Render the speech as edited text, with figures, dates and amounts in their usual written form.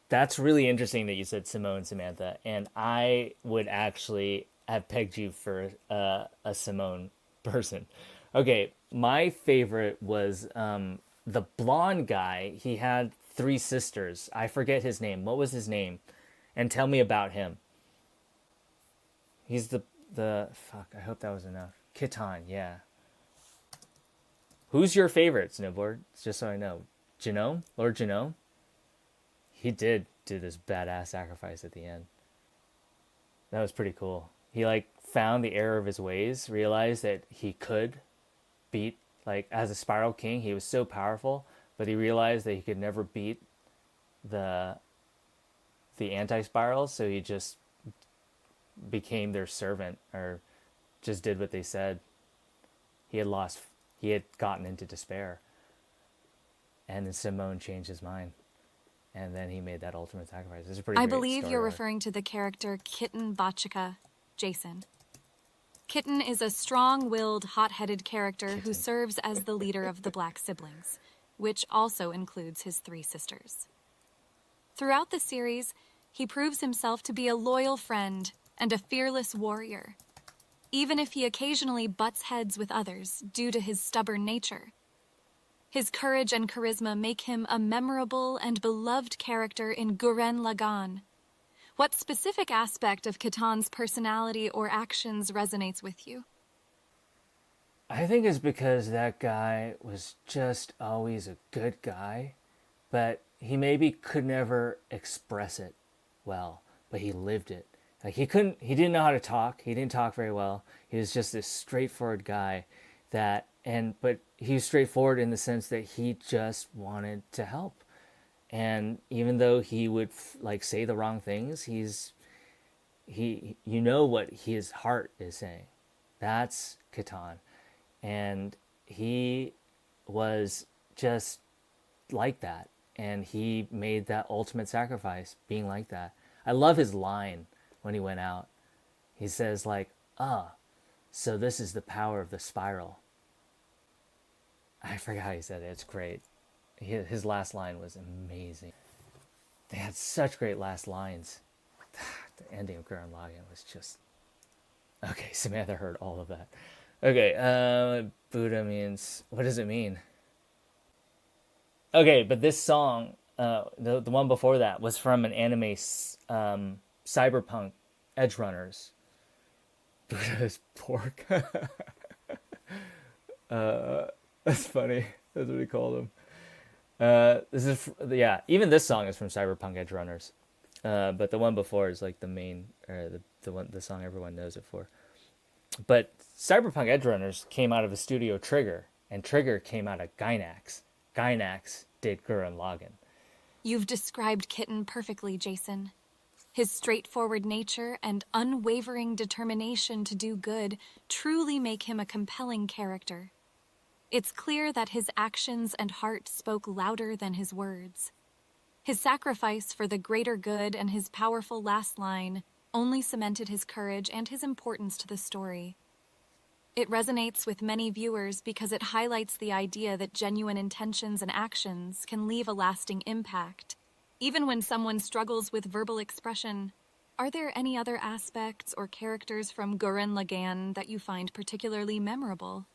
That's really interesting that you said Simone, Samantha, and I would actually have pegged you for a Simone person. Okay, my favorite was the blonde guy. He had three sisters. I forget his name. What was his name? And tell me about him. He's the fuck. I hope that was enough. Kitan, yeah. Who's your favorite, Snowboard? Just so I know. Genome, Lord Genome. He did do this badass sacrifice at the end. That was pretty cool. He like found the error of his ways, realized that he could beat, like as a Spiral King, he was so powerful, but he realized that he could never beat the anti-spirals, so he just became their servant or just did what they said. He had gotten into despair, and then Simone changed his mind, and then he made that ultimate sacrifice. It's a pretty I great believe story you're arc. referring to the character Kitten Bachika, Jason. Kitten is a strong-willed, hot-headed character who Kitten. serves as the leader of the Black siblings, which also includes his three sisters. Throughout the series, he proves himself to be a loyal friend and a fearless warrior, even if he occasionally butts heads with others due to his stubborn nature. His courage and charisma make him a memorable and beloved character in Gurren Lagann. What specific aspect of Kitan's personality or actions resonates with you? I think it's because that guy was just always a good guy, but he maybe could never express it well, but he lived it. Like he didn't know how to talk. He didn't talk very well. He was just this straightforward guy but he was straightforward in the sense that he just wanted to help. And even though he would like say the wrong things, he you know what his heart is saying. That's Catan. And he was just like that, and he made that ultimate sacrifice being like that. I love his line when he went out. He says like, so this is the power of the spiral. I forgot how he said it. It's great. His last line was amazing. They had such great last lines. The ending of Gurren Lagann was just... Okay, Samantha heard all of that. Okay, Buddha means... What does it mean? Okay, but this song, the one before that, was from an anime, Cyberpunk Edge Runners. Buddha is pork. That's funny. That's what he called him. This is even this song is from Cyberpunk Edge Runners, but the one before is like the main, or the song everyone knows it for. But Cyberpunk Edge Runners came out of the studio Trigger, and Trigger came out of Gainax. Gainax did Gurren Lagann. You've described Kitten perfectly, Jason. His straightforward nature and unwavering determination to do good truly make him a compelling character. It's clear that his actions and heart spoke louder than his words. His sacrifice for the greater good and his powerful last line only cemented his courage and his importance to the story. It resonates with many viewers because it highlights the idea that genuine intentions and actions can leave a lasting impact, even when someone struggles with verbal expression. Are there any other aspects or characters from Gurren Lagann that you find particularly memorable?